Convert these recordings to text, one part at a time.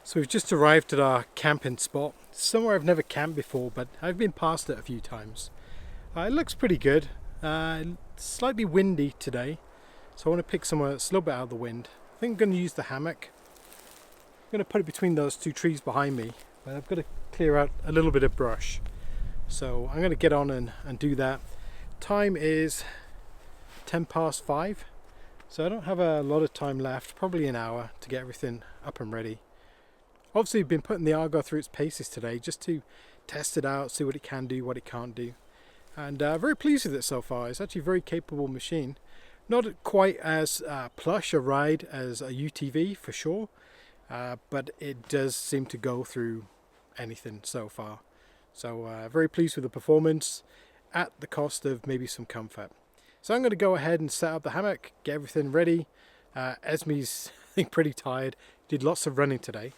So we've just arrived at our camping spot. It's somewhere I've never camped before, but I've been past it a few times. It looks pretty good. Slightly windy today, so I want to pick somewhere that's a little bit out of the wind. I think I'm going to use the hammock. I'm going to put it between those two trees behind me, but I've got to clear out a little bit of brush. So I'm going to get on and do that. Time is 5:10, so I don't have a lot of time left, probably an hour to get everything up and ready. Obviously I've been putting the Argo through its paces today just to test it out, see what it can do, what it can't do. And very pleased with it so far. It's actually a very capable machine. Not quite as plush a ride as a UTV for sure, but it does seem to go through anything so far. So very pleased with the performance at the cost of maybe some comfort. So I'm going to go ahead and set up the hammock, get everything ready. Esme's I think pretty tired, did lots of running today.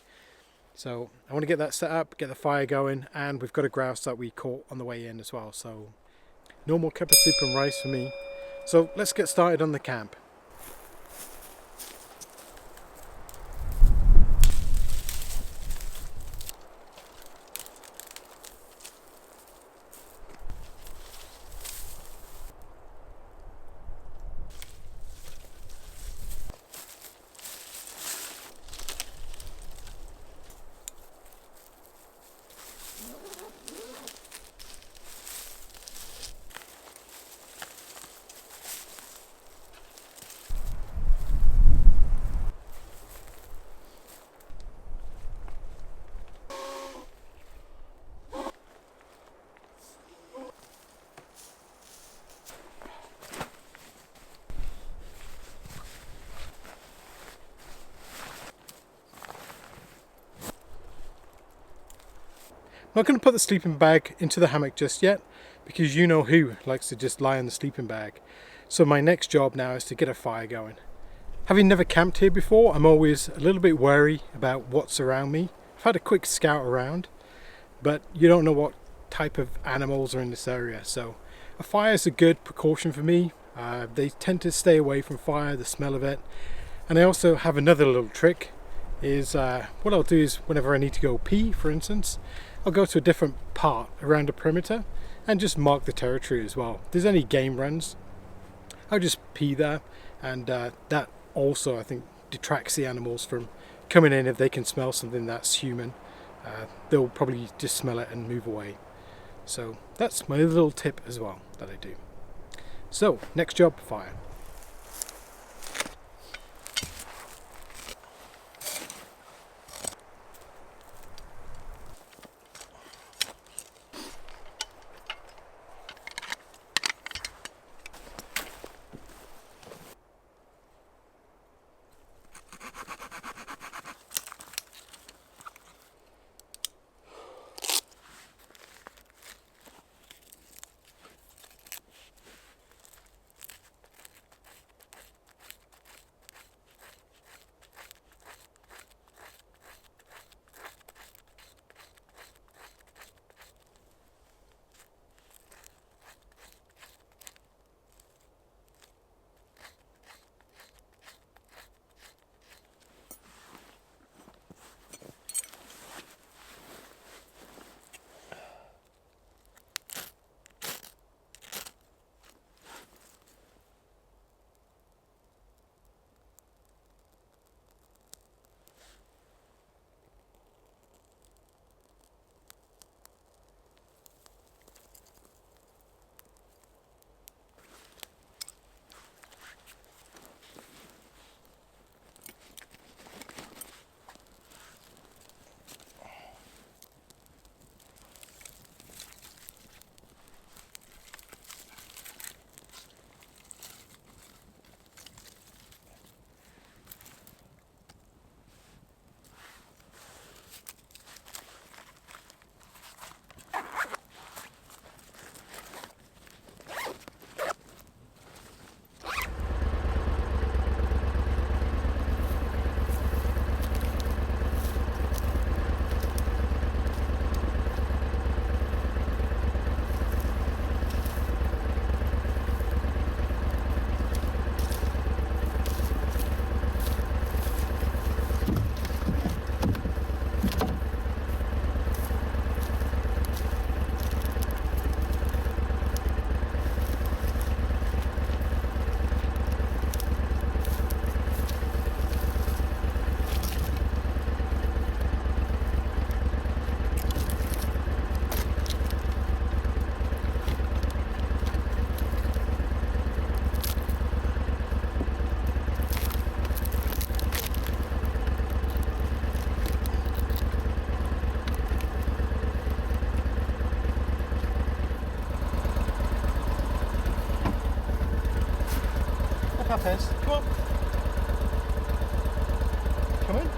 So I want to get that set up, get the fire going, and we've got a grouse that we caught on the way in as well. So normal cup of soup and rice for me. So let's get started on the camp. I'm not going to put the sleeping bag into the hammock just yet, because you know who likes to just lie on the sleeping bag. So my next job now is to get a fire going. Having never camped here before, I'm always a little bit wary about what's around me. I've had a quick scout around, but you don't know what type of animals are in this area. So a fire is a good precaution for me. They tend to stay away from fire, the smell of it. And I also have another little trick, is what I'll do is whenever I need to go pee, for instance, I'll go to a different part around the perimeter and just mark the territory as well. If there's any game runs, I'll just pee there, and that also I think detracts the animals from coming in. If they can smell something that's human, they'll probably just smell it and move away. So that's my little tip as well that I do. So next job, fire. Capes, come on. Come in.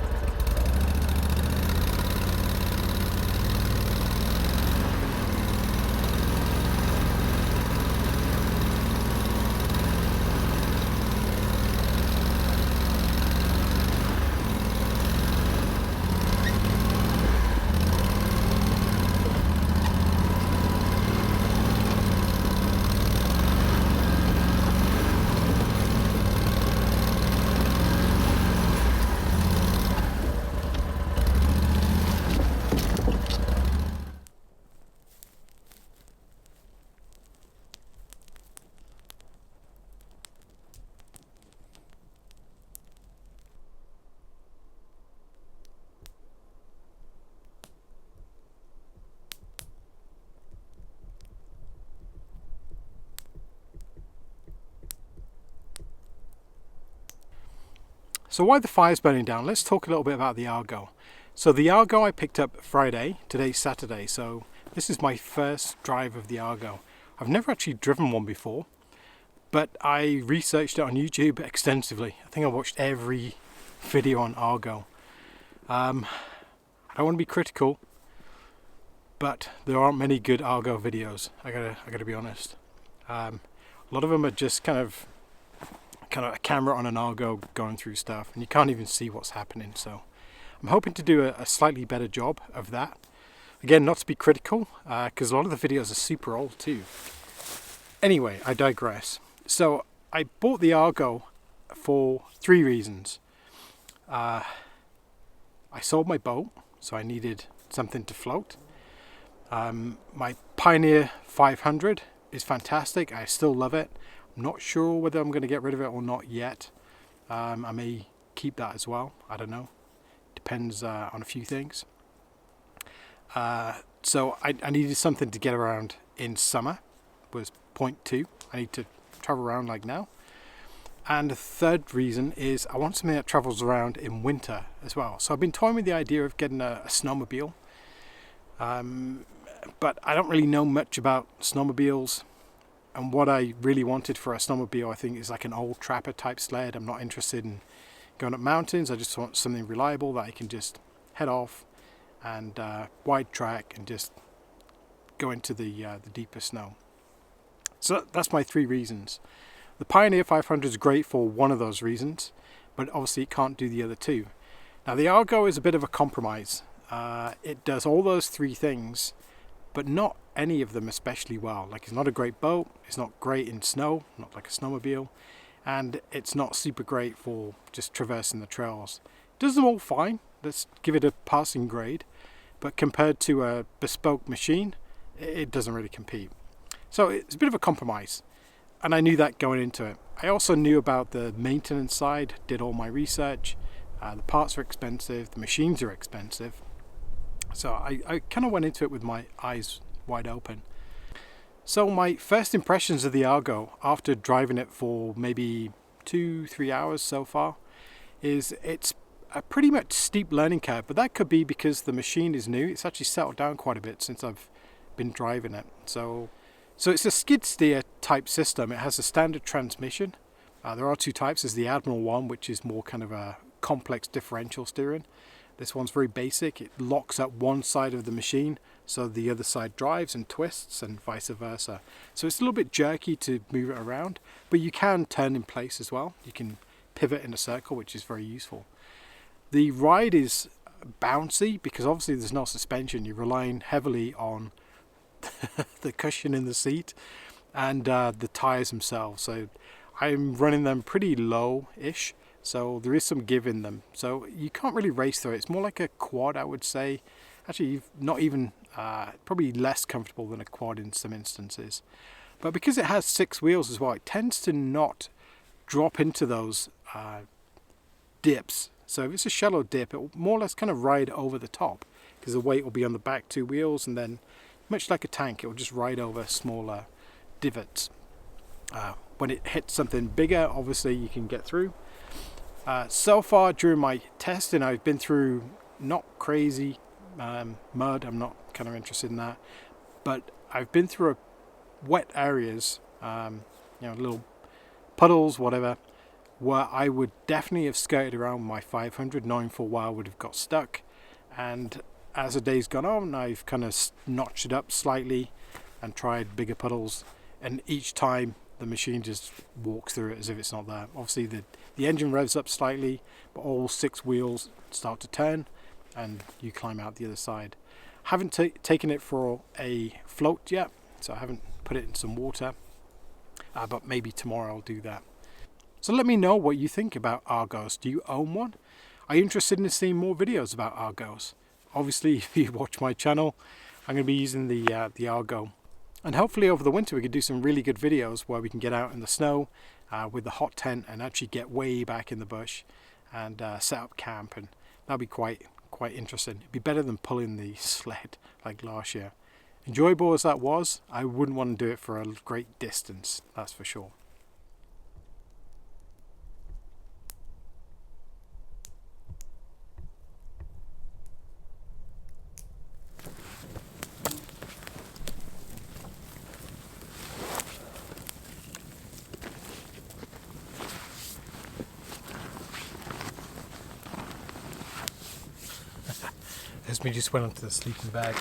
So while the fire's burning down, let's talk a little bit about the Argo. So the Argo I picked up Friday, today's Saturday, so this is my first drive of the Argo. I've never actually driven one before, but I researched it on YouTube extensively. I think I watched every video on Argo. I don't want to be critical, but there aren't many good Argo videos, I gotta be honest. A lot of them are just kind of a camera on an Argo going through stuff, and you can't even see what's happening. So I'm hoping to do a slightly better job of that. Again, not to be critical, because a lot of the videos are super old too. Anyway, I digress. So I bought the Argo for 3 reasons. I sold my boat, so I needed something to float. My Pioneer 500 is fantastic. I still love it. I'm not sure whether I'm going to get rid of it or not yet. I may keep that as well. I don't know. Depends on a few things. So I needed something to get around in summer, was point 2. I need to travel around like now. And the third reason is I want something that travels around in winter as well. So I've been toying with the idea of getting a snowmobile. But I don't really know much about snowmobiles. And what I really wanted for a snowmobile, I think, is like an old trapper type sled. I'm not interested in going up mountains. I just want something reliable that I can just head off and wide track and just go into the deeper snow. So that's my 3 reasons. The Pioneer 500 is great for one of those reasons, but obviously it can't do the other 2. Now the Argo is a bit of a compromise. It does all those 3 things, but not any of them especially well. Like, it's not a great boat, it's not great in snow, not like a snowmobile, and it's not super great for just traversing the trails. It does them all fine, let's give it a passing grade, but compared to a bespoke machine, it doesn't really compete. So it's a bit of a compromise, and I knew that going into it. I also knew about the maintenance side, did all my research. The parts are expensive, the machines are expensive. So I kind of went into it with my eyes wide open. So my first impressions of the Argo after driving it for maybe 2-3 hours so far is it's a pretty much steep learning curve, but that could be because the machine is new. It's actually settled down quite a bit since I've been driving it. So it's a skid steer type system. It has a standard transmission. There are 2 types. There's the Admiral one, which is more kind of a complex differential steering. This one's very basic. It locks up one side of the machine so the other side drives and twists, and vice versa. So it's a little bit jerky to move it around, but you can turn in place as well. You can pivot in a circle, which is very useful. The ride is bouncy because obviously there's no suspension. You're relying heavily on the cushion in the seat and the tires themselves. So I'm running them pretty low-ish. So there is some give in them. So you can't really race through it. It's more like a quad, I would say. Actually, not even, probably less comfortable than a quad in some instances. But because it has 6 wheels as well, it tends to not drop into those dips. So if it's a shallow dip, it will more or less kind of ride over the top because the weight will be on the back 2 wheels, and then much like a tank, it will just ride over smaller divots. When it hits something bigger, obviously you can get through. So far during my testing, I've been through not crazy mud. I'm not kind of interested in that, but I've been through wet areas, little puddles, whatever, where I would definitely have skirted around my 500, knowing full well I would have got stuck. And as the day's gone on, I've kind of notched it up slightly and tried bigger puddles, and each time the machine just walks through it as if it's not there. Obviously the engine revs up slightly, but all 6 wheels start to turn and you climb out the other side. Haven't taken it for a float yet, so I haven't put it in some water, but maybe tomorrow I'll do that. So let me know what you think about Argos. Do you own one? Are you interested in seeing more videos about Argos? Obviously, if you watch my channel, I'm going to be using the Argo. And hopefully over the winter we could do some really good videos where we can get out in the snow with the hot tent and actually get way back in the bush and set up camp, and that'll be quite interesting. It'd be better than pulling the sled like last year. Enjoyable as that was, I wouldn't want to do it for a great distance, that's for sure. Esme just went onto the sleeping bag.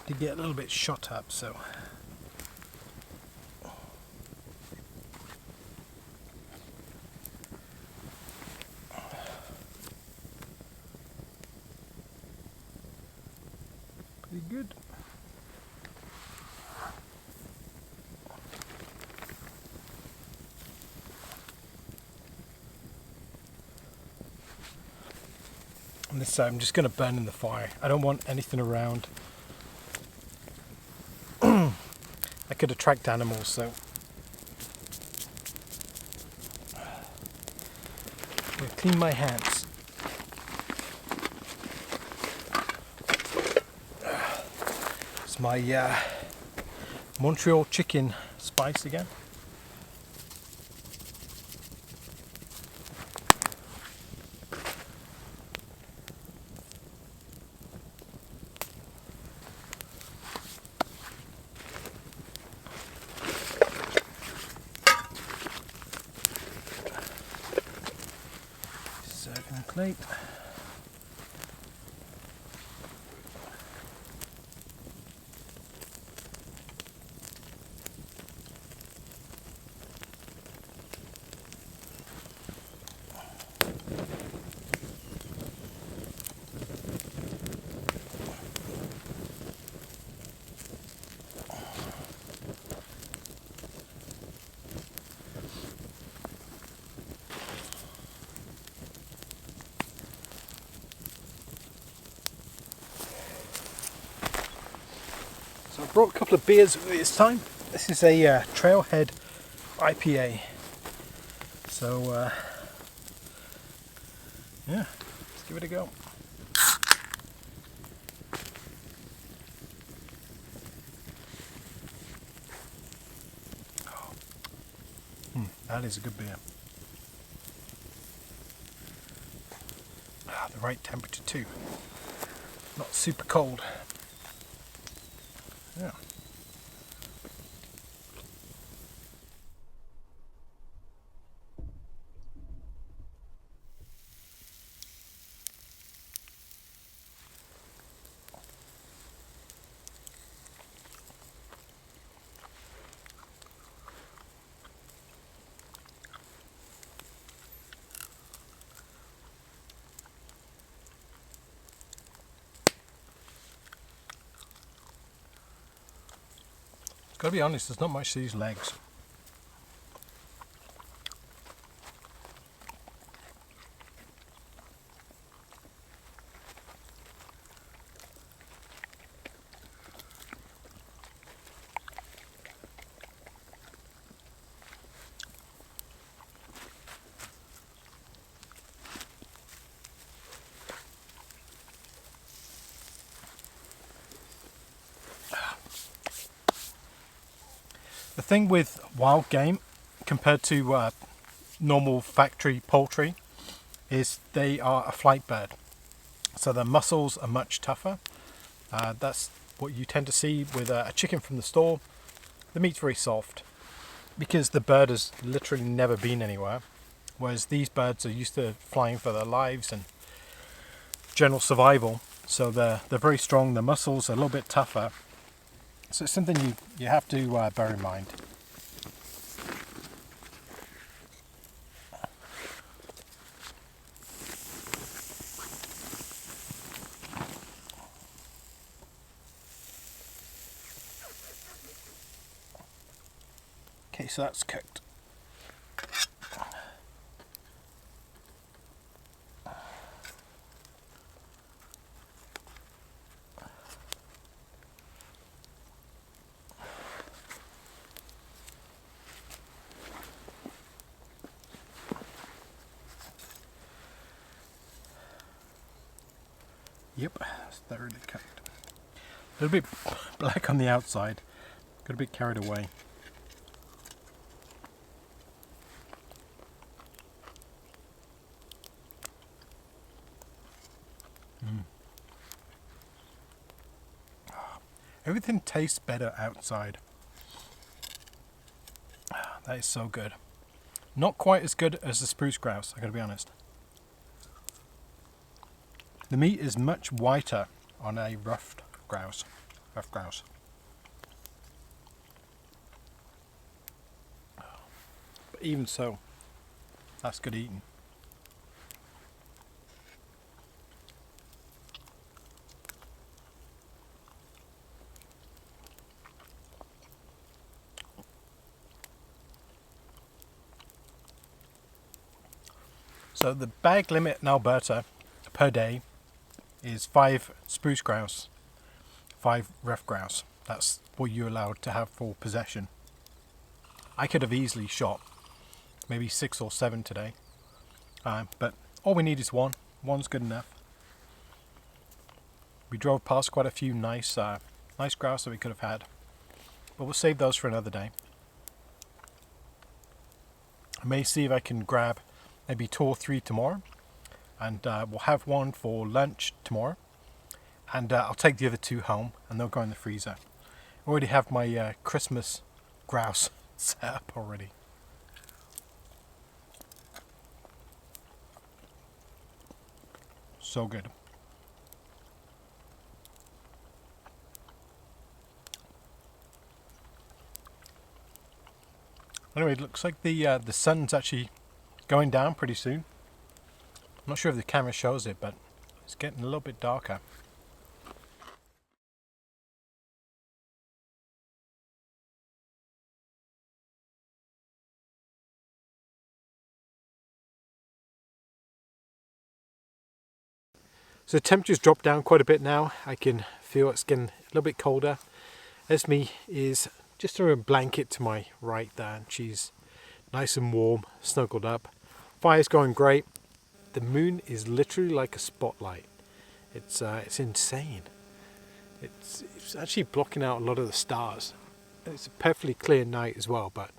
To get a little bit shot up, so pretty good. On this side I'm just going to burn in the fire. I don't want anything around that could attract animals, so I'm going to clean my hands. It's my Montreal chicken spice again. Serving plate. So I brought a couple of beers this time. This is a Trailhead IPA. So yeah, let's give it a go. That is a good beer. The right temperature too. Not super cold. Yeah. Gotta be honest, there's not much to these legs. The thing with wild game compared to normal factory poultry is they are a flight bird, so their muscles are much tougher. That's what you tend to see with a chicken from the store. The meat's very soft because the bird has literally never been anywhere, whereas these birds are used to flying for their lives and general survival, so they're very strong. The muscles are a little bit tougher. So it's something you have to bear in mind. Okay, so that's cooked. Yep, that's thoroughly cooked. A little bit black on the outside. Got a bit carried away. Everything tastes better outside. That is so good. Not quite as good as the spruce grouse, I gotta be honest. The meat is much whiter on a rough grouse. But even so, that's good eating. So the bag limit in Alberta per day is 5 spruce grouse, 5 rough grouse. That's what you're allowed to have for possession. I could have easily shot maybe 6 or 7 today, but all we need is one. One's good enough. We drove past quite a few nice grouse that we could have had, but we'll save those for another day. I may see if I can grab maybe 2 or 3 tomorrow, and we'll have one for lunch tomorrow, and I'll take the other 2 home and they'll go in the freezer. I already have my Christmas grouse set up already. So good. Anyway, it looks like the sun's actually going down pretty soon. I'm not sure if the camera shows it, but it's getting a little bit darker. So the temperature's dropped down quite a bit now. I can feel it's getting a little bit colder. Esme is just under a blanket to my right there, and she's nice and warm, snuggled up. Fire's going great. The moon is literally like a spotlight. It's insane. It's actually blocking out a lot of the stars. It's a perfectly clear night as well, but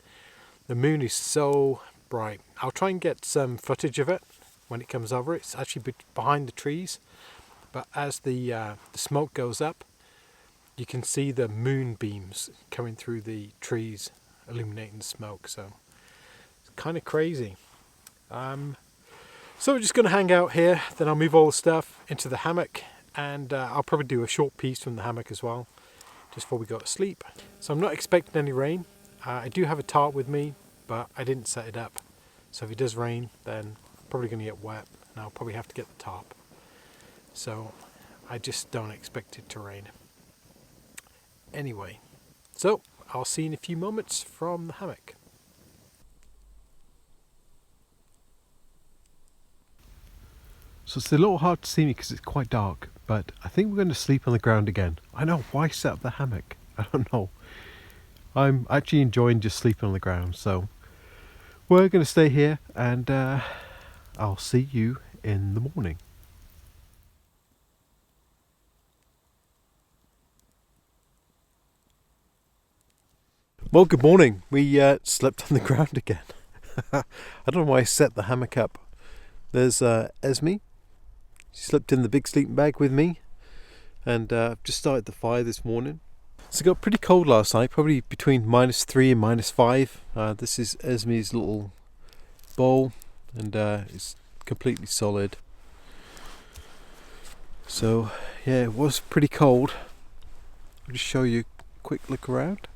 the moon is so bright. I'll try and get some footage of it when it comes over. It's actually behind the trees, but as the smoke goes up, you can see the moonbeams coming through the trees, illuminating the smoke. So it's kind of crazy. So we're just going to hang out here, then I'll move all the stuff into the hammock, and I'll probably do a short piece from the hammock as well, just before we go to sleep. So I'm not expecting any rain. I do have a tarp with me, but I didn't set it up. So if it does rain, then I'm probably going to get wet, and I'll probably have to get the tarp. So I just don't expect it to rain. Anyway, so I'll see you in a few moments from the hammock. So it's a little hard to see me because it's quite dark, but I think we're going to sleep on the ground again. I know, why set up the hammock? I don't know. I'm actually enjoying just sleeping on the ground, so we're going to stay here, and I'll see you in the morning. Well, good morning. We slept on the ground again. I don't know why I set the hammock up. There's Esme. She slept in the big sleeping bag with me, and I've just started the fire this morning. So it got pretty cold last night, probably between -3 and -5. This is Esme's little bowl, and it's completely solid. So yeah, it was pretty cold. I'll just show you a quick look around.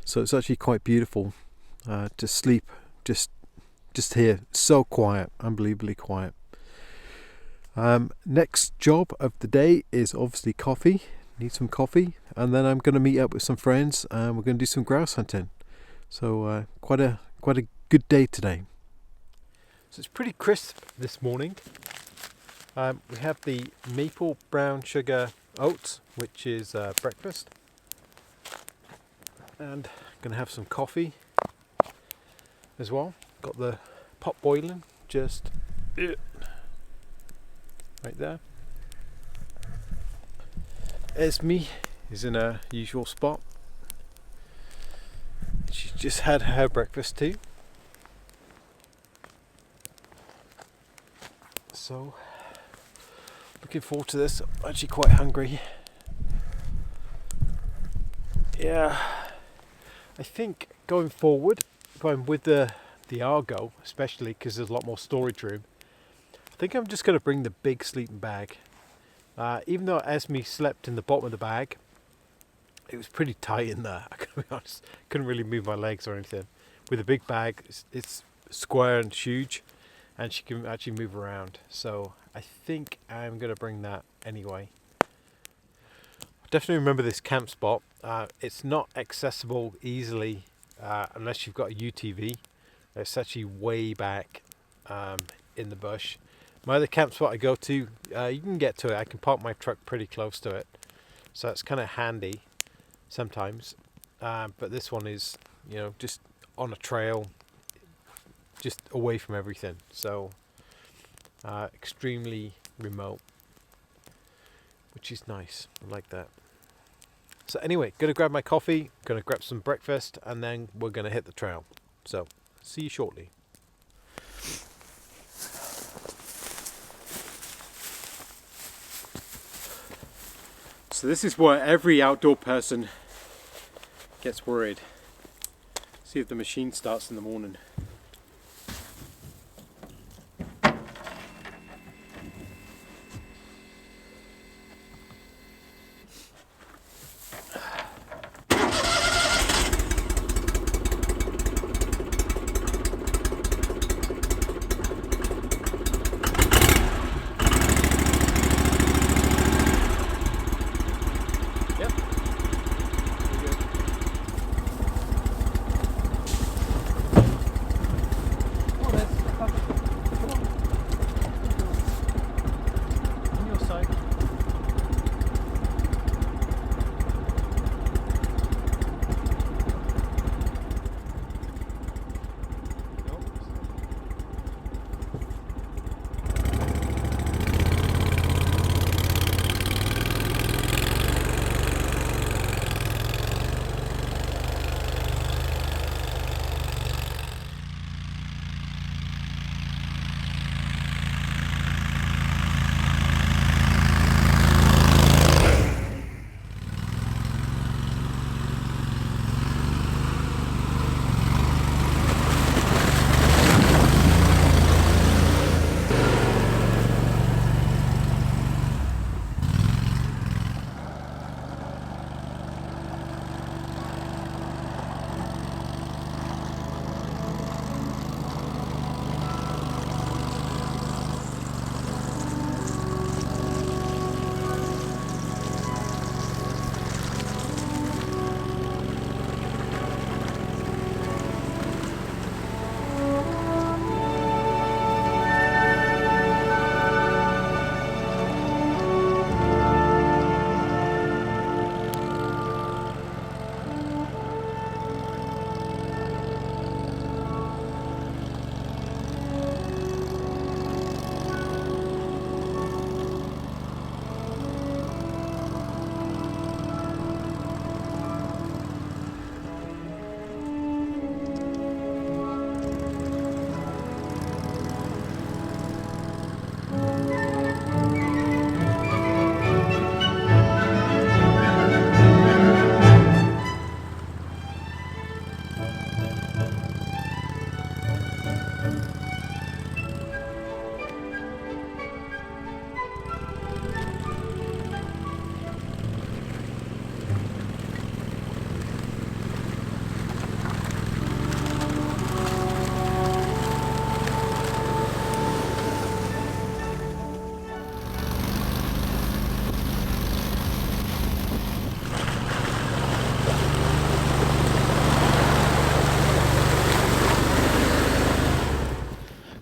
So it's actually quite beautiful to sleep just here. So quiet, unbelievably quiet. Next job of the day is obviously coffee. Need some coffee, and then I'm going to meet up with some friends, and we're going to do some grouse hunting. So quite a good day today. So it's pretty crisp this morning. We have the maple brown sugar oats, which is breakfast, and I'm going to have some coffee as well. Got the pot boiling just right there. Esme is in her usual spot. She's just had her breakfast too. So, looking forward to this. I'm actually quite hungry. Yeah, I think going forward, if I'm with the Argo, especially because there's a lot more storage room, I think I'm just going to bring the big sleeping bag. Even though Esme slept in the bottom of the bag, it was pretty tight in there. I gotta be honest, couldn't really move my legs or anything. With a big bag, it's square and huge, and she can actually move around. So I think I'm going to bring that anyway. I definitely remember this camp spot. It's not accessible easily unless you've got a UTV. It's actually way back in the bush. My other camp spot I go to, you can get to it. I can park my truck pretty close to it, so it's kind of handy sometimes. But this one is, just on a trail, just away from everything. So extremely remote, which is nice. I like that. So anyway, gonna grab my coffee, gonna grab some breakfast, and then we're gonna hit the trail. So see you shortly. So this is where every outdoor person gets worried. See if the machine starts in the morning.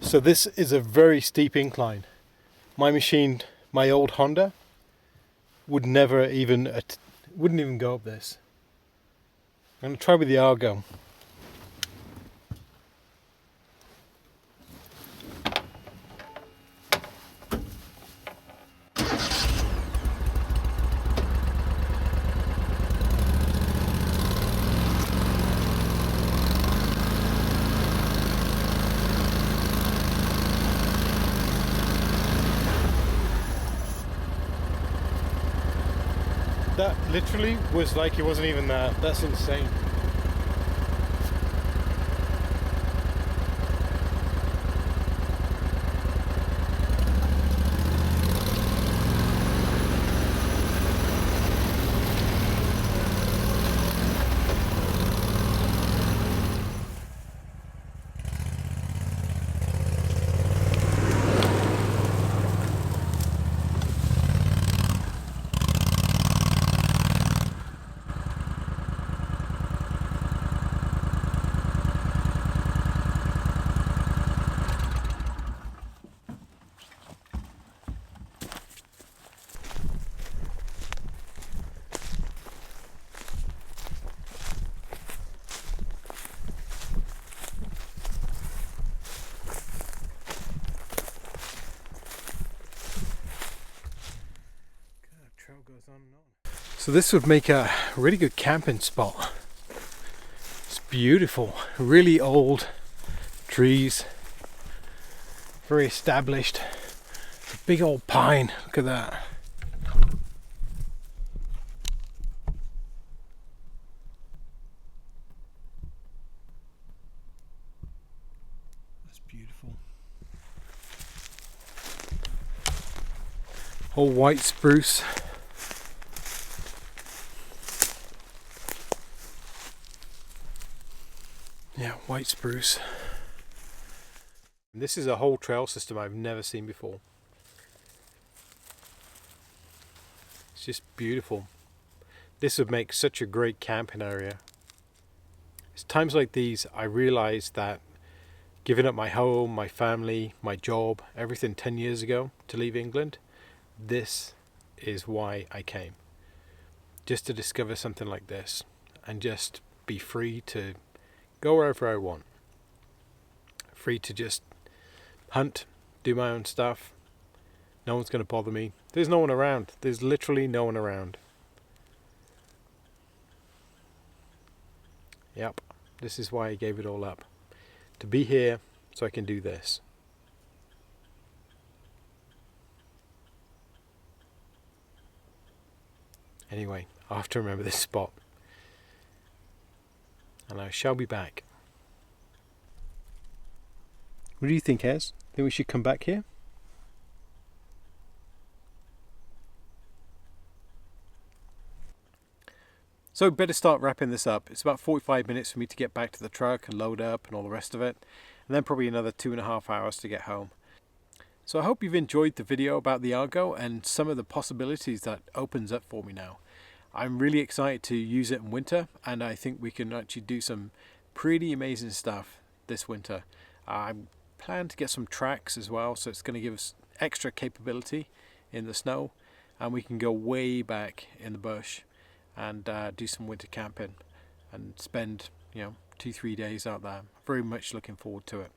So this is a very steep incline. My machine, my old Honda, would never even, wouldn't even go up this. I'm going to try with the Argo. That literally was like it wasn't even there. That's insane. Goes on and on. So this would make a really good camping spot. It's beautiful, really old trees, very established. A big old pine, look at that. That's beautiful. Whole white spruce. Yeah, white spruce. And this is a whole trail system I've never seen before. It's just beautiful. This would make such a great camping area. It's times like these I realize that giving up my home, my family, my job, everything 10 years ago to leave England, this is why I came. Just to discover something like this and just be free to go wherever I want. Free to just hunt, do my own stuff. No one's going to bother me. There's no one around. There's literally no one around. Yep, this is why I gave it all up. To be here so I can do this. Anyway, I have to remember this spot. And I shall be back. What do you think, Ez? Think we should come back here? So better start wrapping this up. It's about 45 minutes for me to get back to the truck and load up and all the rest of it. And then probably another 2.5 hours to get home. So I hope you've enjoyed the video about the Argo and some of the possibilities that opens up for me now. I'm really excited to use it in winter, and I think we can actually do some pretty amazing stuff this winter. I plan to get some tracks as well, so it's going to give us extra capability in the snow, and we can go way back in the bush and do some winter camping and spend 2-3 days out there. Very much looking forward to it.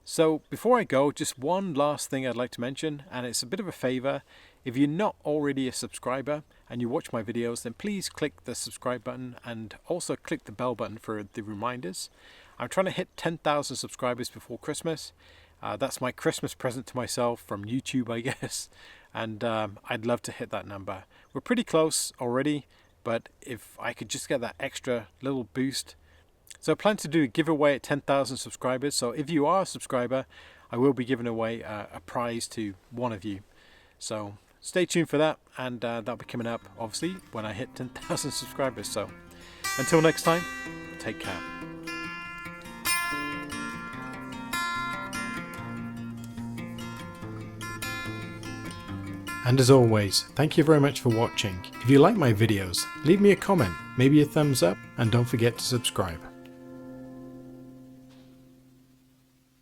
So before I go, just one last thing I'd like to mention, and it's a bit of a favor. If you're not already a subscriber and you watch my videos, then please click the subscribe button and also click the bell button for the reminders. I'm trying to hit 10,000 subscribers before Christmas. That's my Christmas present to myself from YouTube, I guess. And I'd love to hit that number. We're pretty close already, but if I could just get that extra little boost. So I plan to do a giveaway at 10,000 subscribers. So if you are a subscriber, I will be giving away a prize to one of you. So stay tuned for that, and that'll be coming up obviously when I hit 10,000 subscribers. So until next time, take care. And as always, thank you very much for watching. If you like my videos, leave me a comment, maybe a thumbs up, and don't forget to subscribe.